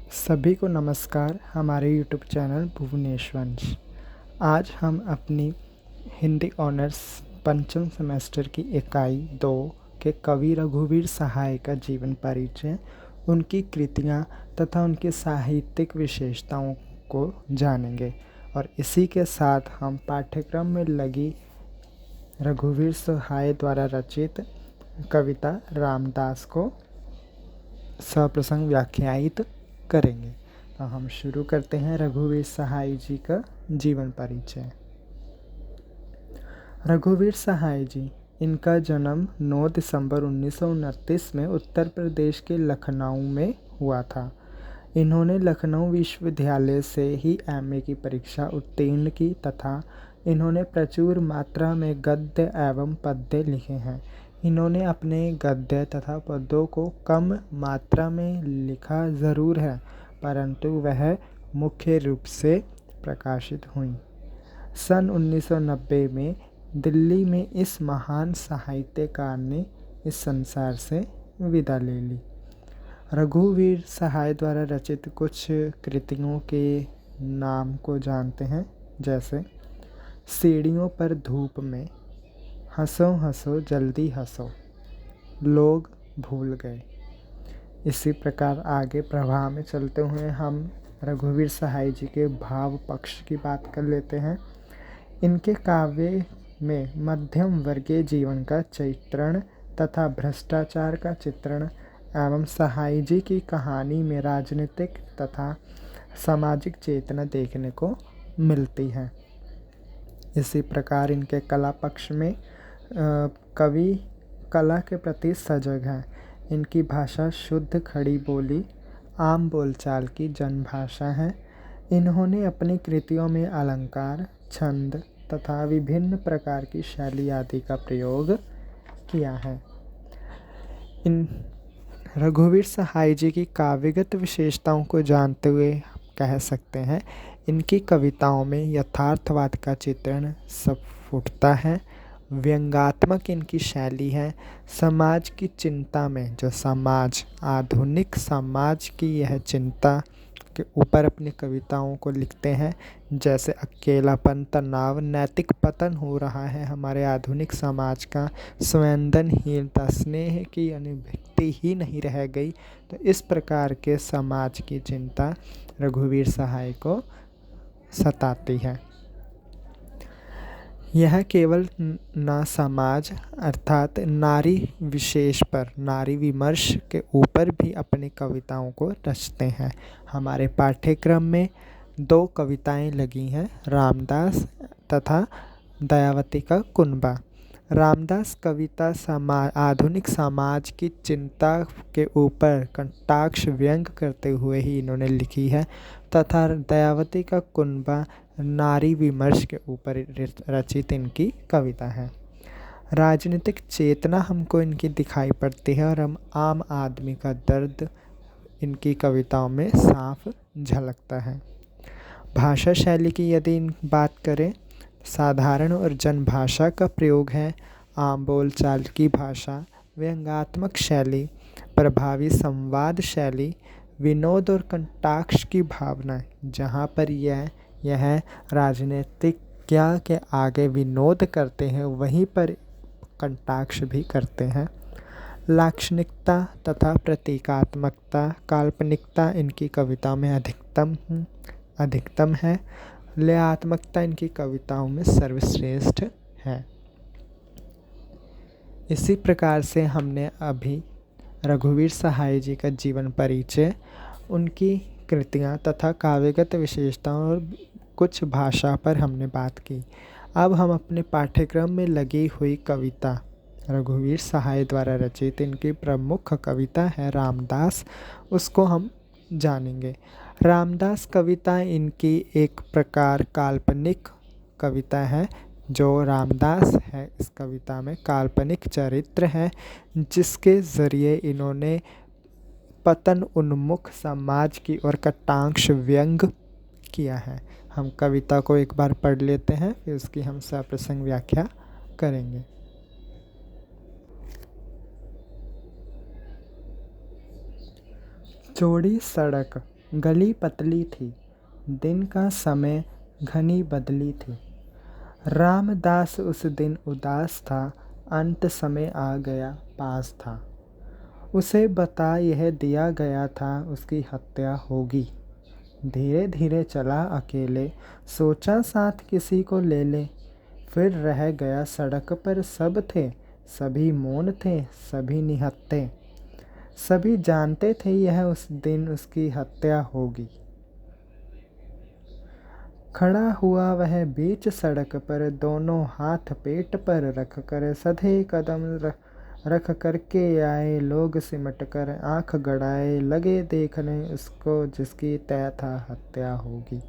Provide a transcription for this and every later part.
सभी को नमस्कार। हमारे यूट्यूब चैनल भुवनेश्वंश। आज हम अपनी हिंदी ऑनर्स पंचम सेमेस्टर की इकाई 2 के कवि रघुवीर सहाय का जीवन परिचय, उनकी कृतियाँ तथा उनकी साहित्यिक विशेषताओं को जानेंगे और इसी के साथ हम पाठ्यक्रम में लगी रघुवीर सहाय द्वारा रचित कविता रामदास को सप्रसंग व्याख्यायित करेंगे। तो हम शुरू करते हैं रघुवीर सहाय जी का जीवन परिचय। रघुवीर सहाय जी, इनका जन्म 9 दिसंबर 1929 में उत्तर प्रदेश के लखनऊ में हुआ था। इन्होंने लखनऊ विश्वविद्यालय से ही एमए की परीक्षा उत्तीर्ण की तथा इन्होंने प्रचुर मात्रा में गद्य एवं पद्य लिखे हैं। इन्होंने अपने गद्य तथा पद्यों को कम मात्रा में लिखा ज़रूर है, परंतु वह मुख्य रूप से प्रकाशित हुई। सन 1990 में दिल्ली में इस महान साहित्यकार ने इस संसार से विदा ले ली। रघुवीर सहाय द्वारा रचित कुछ कृतियों के नाम को जानते हैं, जैसे सीढ़ियों पर धूप में, हंसो हंसो जल्दी हंसो, लोग भूल गए। इसी प्रकार आगे प्रवाह में चलते हुए हम रघुवीर सहाय जी के भाव पक्ष की बात कर लेते हैं। इनके काव्य में मध्यम वर्गीय जीवन का चित्रण तथा भ्रष्टाचार का चित्रण एवं सहाय जी की कहानी में राजनीतिक तथा सामाजिक चेतना देखने को मिलती है। इसी प्रकार इनके कला पक्ष में कवि कला के प्रति सजग हैं। इनकी भाषा शुद्ध खड़ी बोली आम बोलचाल की जनभाषा है। इन्होंने अपनी कृतियों में अलंकार, छंद तथा विभिन्न प्रकार की शैली आदि का प्रयोग किया है। इन रघुवीर सहाय जी की काव्यगत विशेषताओं को जानते हुए कह सकते हैं, इनकी कविताओं में यथार्थवाद का चित्रण स्फुटता है। व्यंग्यात्मक इनकी शैली है। समाज की चिंता में जो समाज, आधुनिक समाज की यह चिंता के ऊपर अपनी कविताओं को लिखते हैं, जैसे अकेलापन, तनाव, नैतिक पतन हो रहा है हमारे आधुनिक समाज का, संवेदनहीनता, स्नेह की अनुभूति ही नहीं रह गई। तो इस प्रकार के समाज की चिंता रघुवीर सहाय को सताती है। यह केवल ना समाज अर्थात नारी विशेष पर, नारी विमर्श के ऊपर भी अपनी कविताओं को रचते हैं। हमारे पाठ्यक्रम में 2 कविताएं लगी हैं, रामदास तथा दयावती का कुनबा। रामदास कविता आधुनिक समाज की चिंता के ऊपर कटाक्ष व्यंग करते हुए ही इन्होंने लिखी है तथा दयावती का कुनबा नारी विमर्श के ऊपर रचित इनकी कविता है। राजनीतिक चेतना हमको इनकी दिखाई पड़ती है और हम आम आदमी का दर्द इनकी कविताओं में साफ झलकता है। भाषा शैली की यदि बात करें, साधारण और जनभाषा का प्रयोग है। आम बोलचाल की भाषा, व्यंग्यात्मक शैली, प्रभावी संवाद शैली, विनोद और कटाक्ष की भावना, जहाँ पर यह राजनीतिक के आगे विनोद करते हैं वहीं पर कटाक्ष भी करते हैं। लाक्षणिकता तथा प्रतीकात्मकता, काल्पनिकता इनकी कविताओं में अधिकतम है। लयात्मकता इनकी कविताओं में सर्वश्रेष्ठ है। इसी प्रकार से हमने अभी रघुवीर सहाय जी का जीवन परिचय, उनकी कृतियाँ तथा काव्यगत विशेषताओं और कुछ भाषा पर हमने बात की। अब हम अपने पाठ्यक्रम में लगी हुई कविता रघुवीर सहाय द्वारा रचित इनकी प्रमुख कविता है रामदास, उसको हम जानेंगे। रामदास कविता इनकी एक प्रकार काल्पनिक कविता है। जो रामदास है, इस कविता में काल्पनिक चरित्र है जिसके ज़रिए इन्होंने पतन उन्मुख समाज की ओर कटाक्ष व्यंग किया है। हम कविता को एक बार पढ़ लेते हैं, फिर उसकी हम सप्रसंग व्याख्या करेंगे। चौड़ी सड़क गली पतली थी, दिन का समय घनी बदली थी। रामदास उस दिन उदास था, अंत समय आ गया पास था। उसे बता यह दिया गया था, उसकी हत्या होगी। धीरे धीरे चला अकेले, सोचा साथ किसी को ले ले। फिर रह गया सड़क पर सब थे, सभी मौन थे, सभी निहत्थे। सभी जानते थे यह उस दिन उसकी हत्या होगी। खड़ा हुआ वह बीच सड़क पर, दोनों हाथ पेट पर रख कर, सधे कदम रख करके आए लोग सिमट कर, आंख गड़ाए लगे देखने उसको जिसकी तय था हत्या होगी।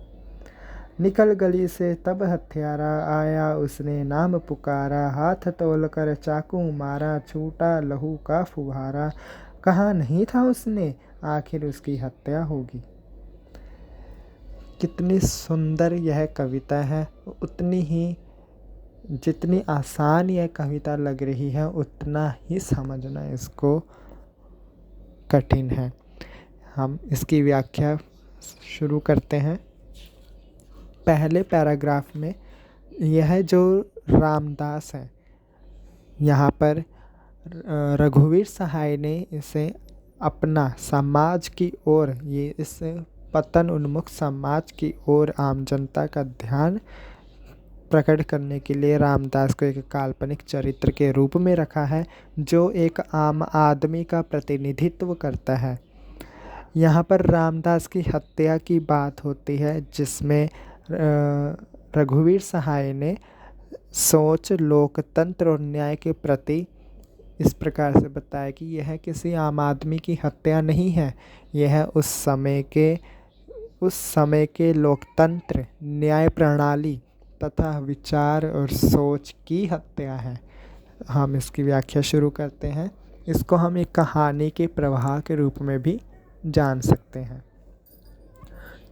निकल गली से तब हत्यारा आया, उसने नाम पुकारा, हाथ तोल कर चाकू मारा, छूटा लहू का फुहारा। कहा नहीं था उसने आखिर उसकी हत्या होगी। कितनी सुंदर यह कविता है, उतनी ही जितनी आसान यह कविता लग रही है उतना ही समझना इसको कठिन है। हम इसकी व्याख्या शुरू करते हैं। पहले पैराग्राफ में यह जो रामदास है, यहाँ पर रघुवीर सहाय ने इसे अपना समाज की ओर, ये इस पतन उन्मुख समाज की ओर आम जनता का ध्यान प्रकट करने के लिए रामदास को एक काल्पनिक चरित्र के रूप में रखा है, जो एक आम आदमी का प्रतिनिधित्व करता है। यहाँ पर रामदास की हत्या की बात होती है, जिसमें रघुवीर सहाय ने सोच, लोकतंत्र और न्याय के प्रति इस प्रकार से बताया कि यह किसी आम आदमी की हत्या नहीं है, यह उस समय के लोकतंत्र, न्याय प्रणाली तथा विचार और सोच की हत्या है। हम इसकी व्याख्या शुरू करते हैं। इसको हम एक कहानी के प्रवाह के रूप में भी जान सकते हैं।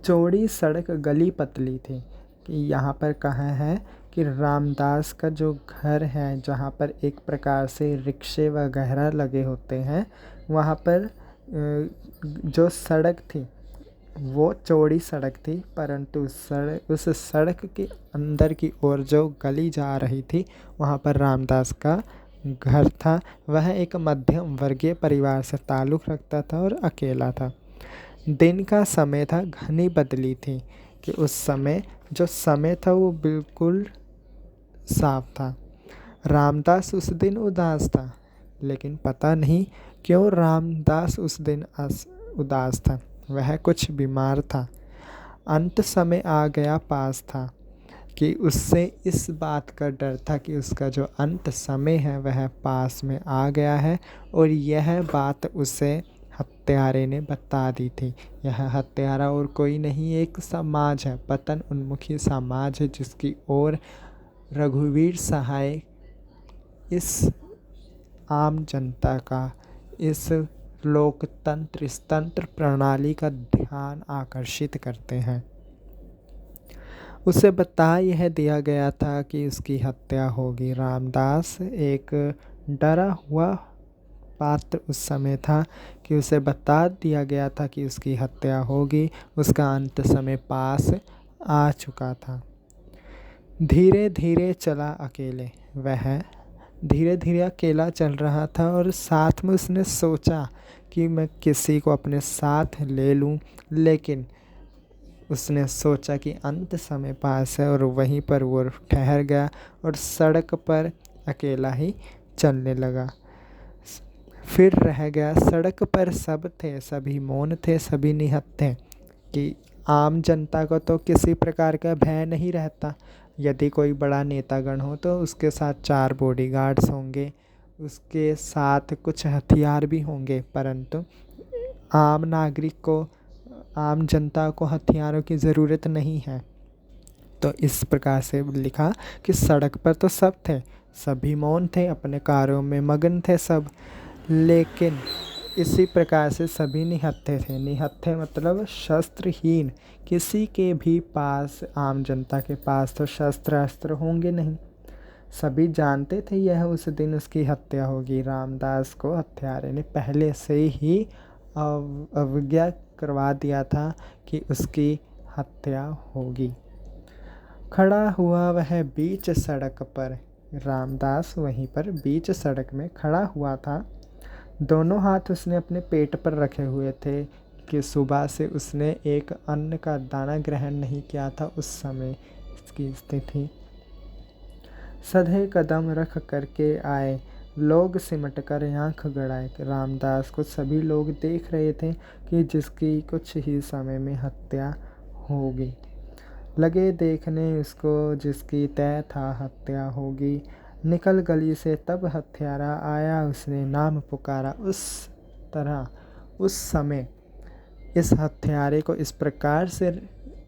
चौड़ी सड़क गली पतली थी, कि यहाँ पर कहा है कि रामदास का जो घर है, जहाँ पर एक प्रकार से रिक्शे वगैरह लगे होते हैं, वहाँ पर जो सड़क थी वो चौड़ी सड़क थी, परंतु उस सड़क के अंदर की ओर जो गली जा रही थी वहाँ पर रामदास का घर था। वह एक मध्यम वर्गीय परिवार से ताल्लुक़ रखता था और अकेला था। दिन का समय था, घनी बदली थी, कि उस समय जो समय था वो बिल्कुल साफ था। रामदास उस दिन उदास था, लेकिन पता नहीं क्यों रामदास उस दिन उदास था। वह कुछ बीमार था। अंत समय आ गया पास था, कि उससे इस बात का डर था कि उसका जो अंत समय है वह पास में आ गया है, और यह बात उसे हत्यारे ने बता दी थी। यह हत्यारा और कोई नहीं, एक समाज है, पतन उन्मुखी समाज है, जिसकी ओर रघुवीर सहाय इस आम जनता का, इस लोकतंत्र, इस तंत्र प्रणाली का ध्यान आकर्षित करते हैं। उसे बता यह दिया गया था कि उसकी हत्या होगी। रामदास एक डरा हुआ पात्र उस समय था कि उसे बता दिया गया था कि उसकी हत्या होगी। उसका अंत समय पास आ चुका था। धीरे धीरे चला अकेले। वह धीरे धीरे अकेला चल रहा था और साथ में उसने सोचा कि मैं किसी को अपने साथ ले लूं, लेकिन उसने सोचा कि अंत समय पास है और वहीं पर वो ठहर गया और सड़क पर अकेला ही चलने लगा। फिर रह गया सड़क पर सब थे, सभी मौन थे, सभी निहत्थे। कि आम जनता को तो किसी प्रकार का भय नहीं रहता। यदि कोई बड़ा नेतागण हो तो उसके साथ 4 बॉडीगार्ड्स होंगे, उसके साथ कुछ हथियार भी होंगे, परंतु आम नागरिक को, आम जनता को हथियारों की ज़रूरत नहीं है। तो इस प्रकार से लिखा कि सड़क पर तो सब थे, सभी मौन थे, अपने कार्यों में मगन थे सब, लेकिन इसी प्रकार से सभी निहत्थे थे। निहत्थे मतलब शस्त्रहीन। किसी के भी पास, आम जनता के पास तो शस्त्र अस्त्र होंगे नहीं। सभी जानते थे यह उस दिन उसकी हत्या होगी। रामदास को हत्यारे ने पहले से ही अवज्ञा करवा दिया था कि उसकी हत्या होगी। खड़ा हुआ वह बीच सड़क पर, रामदास वहीं पर बीच सड़क में खड़ा हुआ था। दोनों हाथ उसने अपने पेट पर रखे हुए थे कि सुबह से उसने एक अन्न का दाना ग्रहण नहीं किया था। उस समय इसकी स्थिति। सधे कदम रख करके आए लोग सिमट कर आँख गड़ाए। रामदास को सभी लोग देख रहे थे कि जिसकी कुछ ही समय में हत्या होगी। लगे देखने उसको जिसकी तय था हत्या होगी। निकल गली से तब हत्यारा आया, उसने नाम पुकारा उस तरह। उस समय इस हत्यारे को इस प्रकार से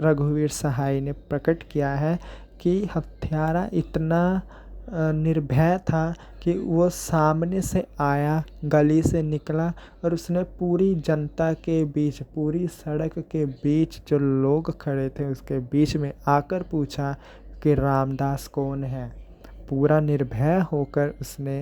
रघुवीर सहाय ने प्रकट किया है कि हत्यारा इतना निर्भय था कि वो सामने से आया, गली से निकला और उसने पूरी जनता के बीच, पूरी सड़क के बीच जो लोग खड़े थे उसके बीच में आकर पूछा कि रामदास कौन है। पूरा निर्भय होकर उसने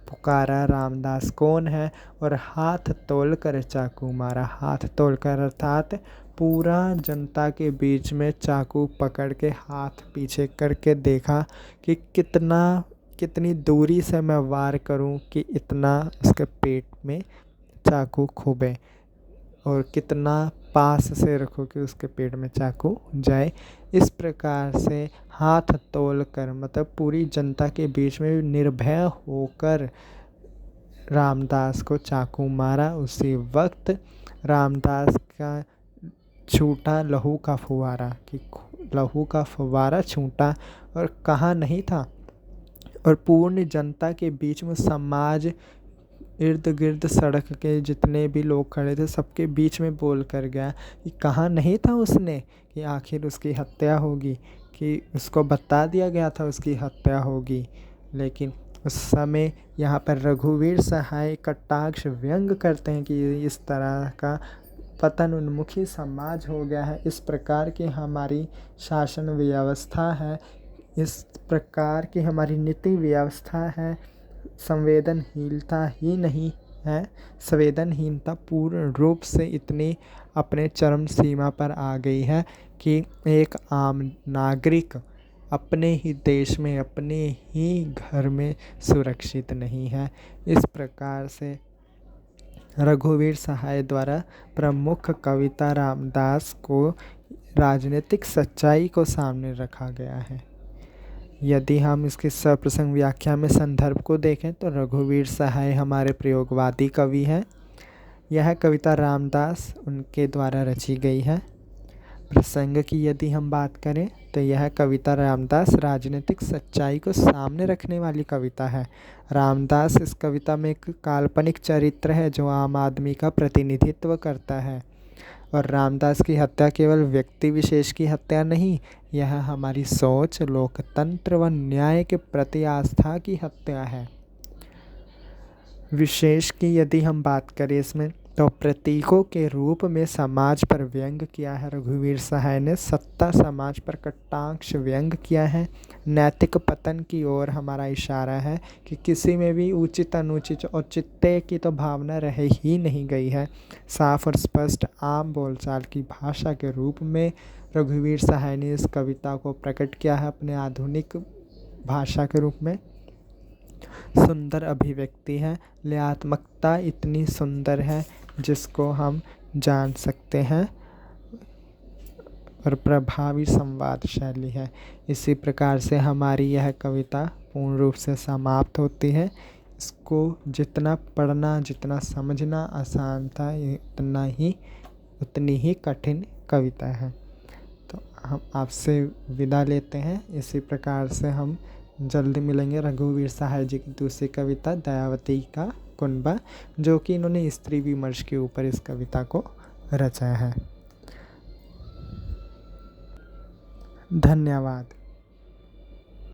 पुकारा रामदास कौन है और हाथ तोल कर चाकू मारा। हाथ तोल कर अर्थात पूरा जनता के बीच में चाकू पकड़ के हाथ पीछे करके देखा कि कितनी दूरी से मैं वार करूं कि इतना उसके पेट में चाकू खुबे, और कितना पास से रखो कि उसके पेट में चाकू जाए। इस प्रकार से हाथ तोल कर, मतलब पूरी जनता के बीच में निर्भय होकर रामदास को चाकू मारा। उसी वक्त रामदास का छूटा लहू का फुवारा, कि लहू का फुवारा छूटा और कहाँ नहीं था, और पूर्ण जनता के बीच में, समाज इर्द गिर्द सड़क के जितने भी लोग खड़े थे सबके बीच में बोल कर गया कि कहाँ नहीं था उसने कि आखिर उसकी हत्या होगी, कि उसको बता दिया गया था उसकी हत्या होगी। लेकिन उस समय यहाँ पर रघुवीर सहाय कटाक्ष व्यंग करते हैं कि इस तरह का पतन उन्मुखी समाज हो गया है, इस प्रकार की हमारी शासन व्यवस्था है, इस प्रकार की हमारी नीति व्यवस्था है। संवेदनहीनता ही नहीं है, संवेदनहीनता पूर्ण रूप से इतनी अपने चरम सीमा पर आ गई है कि एक आम नागरिक अपने ही देश में, अपने ही घर में सुरक्षित नहीं है। इस प्रकार से रघुवीर सहाय द्वारा प्रमुख कविता रामदास को राजनीतिक सच्चाई को सामने रखा गया है। यदि हम इसके सप्रसंग व्याख्या में संदर्भ को देखें तो रघुवीर सहाय हमारे प्रयोगवादी कवि हैं। यह कविता रामदास उनके द्वारा रची गई है। प्रसंग की यदि हम बात करें तो यह कविता रामदास राजनीतिक सच्चाई को सामने रखने वाली कविता है। रामदास इस कविता में एक काल्पनिक चरित्र है जो आम आदमी का प्रतिनिधित्व करता है, और रामदास की हत्या केवल व्यक्ति विशेष की हत्या नहीं, यह हमारी सोच, लोकतंत्र व न्याय के प्रति आस्था की हत्या है। विशेष की यदि हम बात करें इसमें तो प्रतीकों के रूप में समाज पर व्यंग किया है रघुवीर सहाय ने। सत्ता समाज पर कटाक्ष व्यंग किया है। नैतिक पतन की ओर हमारा इशारा है कि किसी में भी उचित अनुचित औचित्य की तो भावना रह ही नहीं गई है। साफ और स्पष्ट आम बोलचाल की भाषा के रूप में रघुवीर सहाय ने इस कविता को प्रकट किया है अपने आधुनिक भाषा के रूप में। सुंदर अभिव्यक्ति है, लयात्मकता इतनी सुंदर है जिसको हम जान सकते हैं, और प्रभावी संवाद शैली है। इसी प्रकार से हमारी यह कविता पूर्ण रूप से समाप्त होती है। इसको जितना पढ़ना, जितना समझना आसान था, उतनी ही कठिन कविता है। तो हम आपसे विदा लेते हैं। इसी प्रकार से हम जल्दी मिलेंगे रघुवीर सहाय जी की दूसरी कविता दयावती का कुनबा, जो कि इन्होंने स्त्री विमर्श के ऊपर इस कविता को रचा है। धन्यवाद।